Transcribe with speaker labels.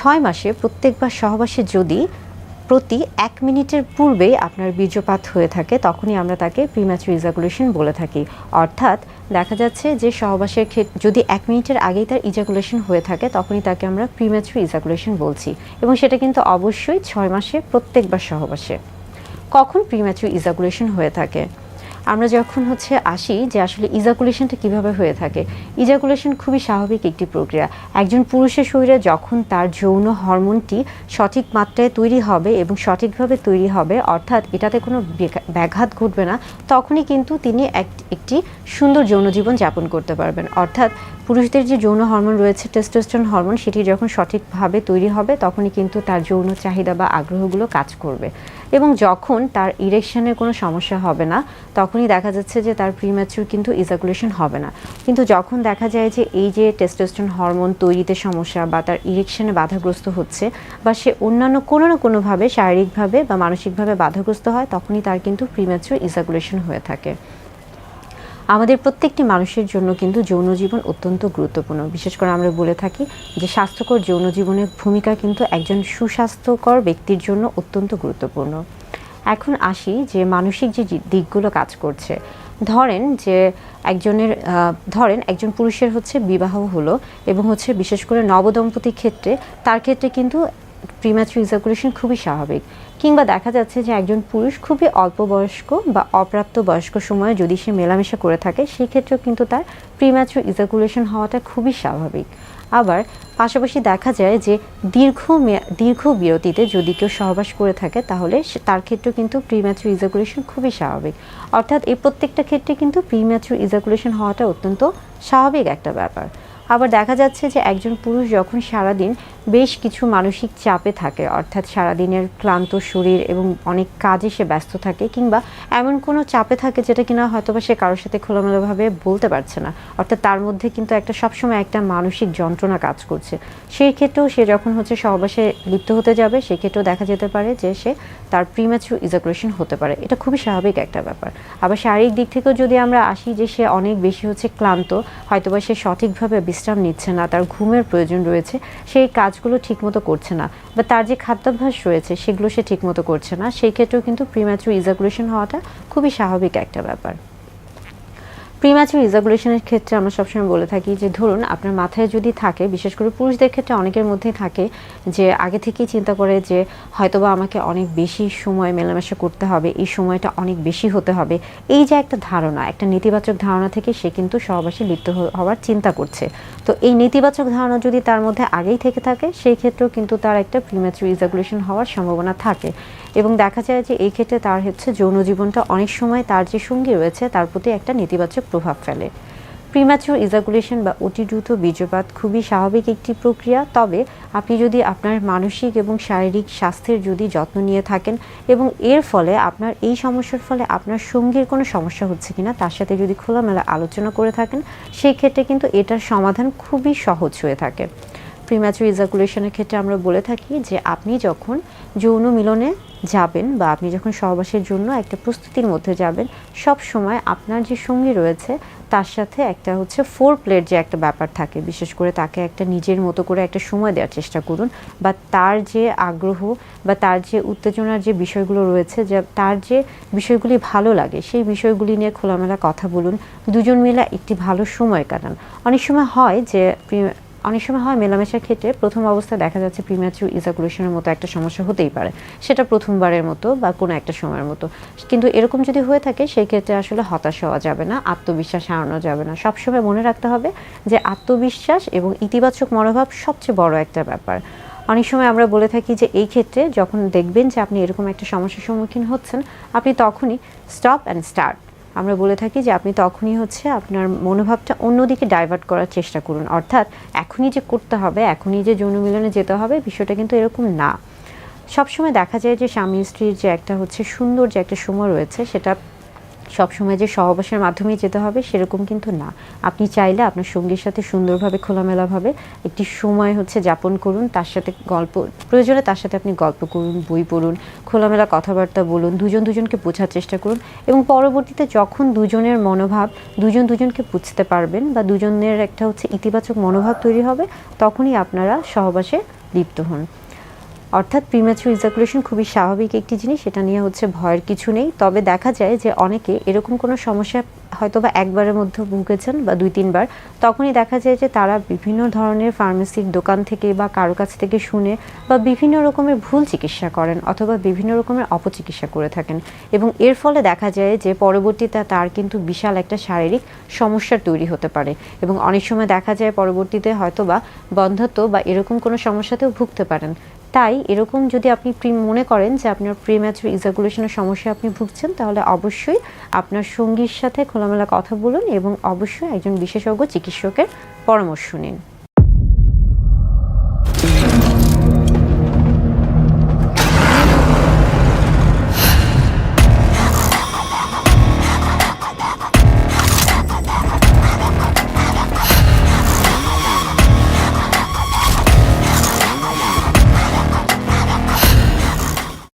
Speaker 1: 6 মাসে প্রত্যেকবার সহবাসে যদি প্রতি 1 মিনিটের পূর্বেই আপনার বীর্যপাত হয়ে থাকে তখনই আমরা তাকে প্রিম্যাচুর ইজাকুলেশন বলে থাকি। অর্থাৎ দেখা যাচ্ছে যে সহবাসের ক্ষেত্রে যদি 1 মিনিটের আগেই তার ইজাকুলেশন হয়ে থাকে তখনই তাকে আমরা প্রিম্যাচুর ইজাকুলেশন বলছি, এবং সেটা কিন্তু অবশ্যই 6 মাসে প্রত্যেকবার সহবাসে। কখন প্রিম্যাচুর ইজাকুলেশন হয়ে থাকে? আমরা যখন আসি যে আসলে ইজাকুলেশনটা কিভাবে হয়ে থাকে। ইজাকুলেশন খুবই স্বাভাবিক একটি প্রক্রিয়া। একজন পুরুষের শরীরে যখন তার যৌন হরমোনটি সঠিক মাত্রায় তৈরি হবে এবং সঠিকভাবে তৈরি হবে, অর্থাৎ এটাতে কোনো ব্যাঘাত ঘটবে না, তখনই কিন্তু তিনি একটি সুন্দর যৌন জীবন যাপন করতে পারবেন। অর্থাৎ পুরুষদের যে যৌন হরমোন রয়েছে টেস্টোস্টেরন হরমোন, সেটি যখন সঠিকভাবে তৈরি হবে তখনই কিন্তু তার যৌন চাহিদা বা আগ্রহগুলো কাজ করবে, এবং যখন তার ইরেকশনের কোনো সমস্যা হবে না তখনই দেখা যাচ্ছে যে তার প্রিম্যাচুর কিন্তু ইজাকুলেশন হবে না। কিন্তু যখন দেখা যায় যে এই যে টেস্টোস্টেরন হরমোন তৈরিতে সমস্যা বা তার ইরেকশনে বাধাগ্রস্ত হচ্ছে বা সে অন্যান্য কোনো না কোনোভাবে শারীরিকভাবে বা মানসিকভাবে বাধাগ্রস্ত হয়, তখনই তার কিন্তু প্রিম্যাচুর ইজাকুলেশন হয়ে থাকে। আমাদের প্রত্যেকটি মানুষের জন্য কিন্তু যৌন জীবন অত্যন্ত গুরুত্বপূর্ণ। বিশেষ করে আমরা বলে থাকি যে স্বাস্থ্যকর যৌন জীবনের ভূমিকা কিন্তু একজন সুস্বাস্থ্যকর ব্যক্তির জন্য অত্যন্ত গুরুত্বপূর্ণ। এখন আসি যে মানসিক যে দিকগুলো কাজ করছে। ধরেন একজন পুরুষের বিবাহ হলো এবং বিশেষ করে নবদম্পতির ক্ষেত্রে তার ক্ষেত্রে কিন্তু প্রিম্যাচুর ইজাকুলেশন খুবই স্বাভাবিক। কিংবা দেখা যাচ্ছে যে একজন পুরুষ খুবই অল্প বয়স্ক বা অপ্রাপ্ত বয়স্ক সময়ে যদি সে মেলামেশা করে থাকে, সেই ক্ষেত্রেও কিন্তু তার প্রিম্যাচুর ইজাকুলেশন হওয়াটা খুবই স্বাভাবিক। আবার পাশাপাশি দেখা যায় যে দীর্ঘ বিরতিতে যদি কেউ সহবাস করে থাকে তাহলে তার ক্ষেত্রেও কিন্তু প্রিম্যাচুর ইজাকুলেশন খুবই স্বাভাবিক। অর্থাৎ এই প্রত্যেকটা ক্ষেত্রে কিন্তু প্রিম্যাচুর ইজাকুলেশন হওয়াটা অত্যন্ত স্বাভাবিক একটা ব্যাপার। আবার দেখা যাচ্ছে যে একজন পুরুষ যখন সারাদিন বেশ কিছু মানসিক চাপে থাকে, অর্থাৎ সারাদিনের ক্লান্ত শরীর এবং অনেক কাজে সে ব্যস্ত থাকে, কিংবা এমন কোনো চাপে থাকে যেটা কিনা হয়তোবা সে কারোর সাথে খোলামেলাভাবে বলতে পারছে না, অর্থাৎ তার মধ্যে কিন্তু সবসময় একটা মানসিক যন্ত্রণা কাজ করছে, সেই ক্ষেত্রেও সে যখন সহবাসে লিপ্ত হতে যাবে সেক্ষেত্রেও দেখা যেতে পারে যে তার প্রিম্যাচুর ইজাকুলেশন হতে পারে। এটা খুবই স্বাভাবিক একটা ব্যাপার। আবার শারীরিক দিক থেকেও যদি আমরা আসি যে সে অনেক বেশি ক্লান্ত, হয়তোবা সে সঠিকভাবে বিশ্রাম নিচ্ছে না, তার ঘুমের প্রয়োজন রয়েছে, সেই কাজগুলো ঠিকমতো করছে না, বা তার যে খাদ্যাভ্যাস রয়েছে সেগুলো সে ঠিকমতো করছে না, সেই ক্ষেত্রেও কিন্তু প্রিম্যাচুর ইজাকুলেশন হওয়াটা খুবই স্বাভাবিক একটা ব্যাপার। প্রিম্যাচুর ইজাকুলেশনের ক্ষেত্রে আমরা সবসময় বলে থাকি যে ধরুন আপনার মাথায় যদি থাকে, বিশেষ করে পুরুষদের ক্ষেত্রে অনেকের মধ্যেই থাকে যে আগে থেকেই চিন্তা করে যে হয়তোবা আমাকে অনেক বেশি সময় মেলামেশা করতে হবে, এই সময়টা অনেক বেশি হতে হবে, এই যে একটা ধারণা, একটা নেতিবাচক ধারণা থেকে সে কিন্তু সহবাসে লিপ্ত হওয়ার চিন্তা করছে। তো এই নেতিবাচক ধারণা যদি তার মধ্যে আগেই থেকে থাকে, সেই ক্ষেত্রেও কিন্তু তার একটা প্রিম্যাচুর ইজাকুলেশন হওয়ার সম্ভাবনা থাকে, এবং দেখা যায় যে এই ক্ষেত্রে তার যৌন জীবনটা অনেক সময় তার যে সঙ্গী রয়েছে তার প্রতি একটা নেতিবাচক প্রভাব ফেলে। প্রিম্যাচুর ইজাকুলেশন বা অতি দ্রুত বীর্যপাত খুবই স্বাভাবিক একটি প্রক্রিয়া। তবে আপনি যদি আপনার মানসিক এবং শারীরিক স্বাস্থ্যের যদি যত্ন নিয়ে থাকেন এবং এর ফলে আপনার এই সমস্যার ফলে আপনার সঙ্গীর কোনো সমস্যা হচ্ছে কিনা তার সাথে যদি খোলামেলা আলোচনা করে থাকেন, সেই ক্ষেত্রে কিন্তু এটার সমাধান খুবই সহজ হয়ে থাকে। প্রিম্যাচুর ইজাকুলেশনের ক্ষেত্রে আমরা বলে থাকি যে আপনি যখন যৌন মিলনে যাবেন বা আপনি যখন সহবাসের জন্য একটা প্রস্তুতির মধ্যে যাবেন, সব সময় আপনার যে সঙ্গী রয়েছে তার সাথে একটা ফোর প্লের যে একটা ব্যাপার থাকে, বিশেষ করে তাকে একটা নিজের মতো করে একটা সময় দেওয়ার চেষ্টা করুন, বা তার যে আগ্রহ বা তার যে উত্তেজনার যে বিষয়গুলো রয়েছে, যে তার যে বিষয়গুলি ভালো লাগে সেই বিষয়গুলি নিয়ে খোলামেলা কথা বলুন, দুজন মিলে একটি ভালো সময় কাটান। অনেক সময় হয় মেলামেশার ক্ষেত্রে প্রথম অবস্থায় দেখা যাচ্ছে প্রিম্যাচুর ইজাকুলেশনের মতো একটা সমস্যা হতেই পারে, সেটা প্রথমবারের মতো বা কোনো একটা সময়ের মতো, কিন্তু এরকম যদি হয়ে থাকে সেই ক্ষেত্রে আসলে হতাশ হওয়া যাবে না, আত্মবিশ্বাস হারানো যাবে না। সবসময় মনে রাখতে হবে যে আত্মবিশ্বাস এবং ইতিবাচক মনোভাব সবচেয়ে বড় একটা ব্যাপার। অনেক সময় আমরা বলে থাকি যে এই ক্ষেত্রে যখন দেখবেন যে আপনি এরকম একটা সমস্যার সম্মুখীন হচ্ছেন, আপনি তখনই স্টপ অ্যান্ড স্টার্ট, আমরা বলে থাকি যে আপনি তখনই আপনার মনোভাবটা অন্যদিকে ডাইভার্ট করার চেষ্টা করুন। অর্থাৎ এখনই যে করতে হবে, এখনই যে যৌন মিলনে যেতে হবে, বিষয়টা কিন্তু এরকম না। সবসময় দেখা যায় যে স্বামী স্ত্রীর যে একটা সুন্দর যে একটা সময় রয়েছে, সেটা সবসময় যে সহবাসের মাধ্যমেই যেতে হবে সেরকম কিন্তু না। আপনি চাইলে আপনার সঙ্গীর সাথে সুন্দরভাবে খোলামেলাভাবে একটি সময় যাপন করুন, তার সাথে প্রয়োজনে তার সাথে আপনি গল্প করুন, বই পড়ুন, খোলামেলা কথাবার্তা বলুন, দুজনকে বোঝার চেষ্টা করুন, এবং পরবর্তীতে যখন দুজনের মনোভাব দুজনকে বুঝতে পারবেন বা দুজনের একটা ইতিবাচক মনোভাব তৈরি হবে, তখনই আপনারা সহবাসে লিপ্ত হন। অর্থাৎ প্রিম্যাচুর ইজাকুলেশন খুবই স্বাভাবিক একটি জিনিস, সেটা নিয়ে ভয়ের কিছু নেই। তবে দেখা যায় যে অনেকে এরকম কোনো সমস্যা হয়তো বা একবারের মধ্যে ভুগেছেন বা 2-3 বার, তখনই দেখা যায় যে তারা বিভিন্ন ধরনের ফার্মেসির দোকান থেকে বা কারো কাছ থেকে শুনে বা বিভিন্ন রকমের ভুল চিকিৎসা করেন অথবা বিভিন্ন রকমের অপচিকিৎসা করে থাকেন, এবং এর ফলে দেখা যায় যে পরবর্তীতে তার কিন্তু বিশাল একটা শারীরিক সমস্যার তৈরি হতে পারে, এবং অনেক সময় দেখা যায় পরবর্তীতে হয়তো বা বন্ধ্যত্ব বা এরকম কোনো সমস্যাতেও ভুগতে পারেন। তাই এরকম যদি আপনি মনে করেন যে আপনার প্রিম্যাচুর ইজাকুলেশনের সমস্যা আপনি ভুগছেন, তাহলে অবশ্যই আপনার সঙ্গীর সাথে খোলামেলা কথা বলুন এবং অবশ্যই একজন বিশেষজ্ঞ চিকিৎসকের পরামর্শ নিন।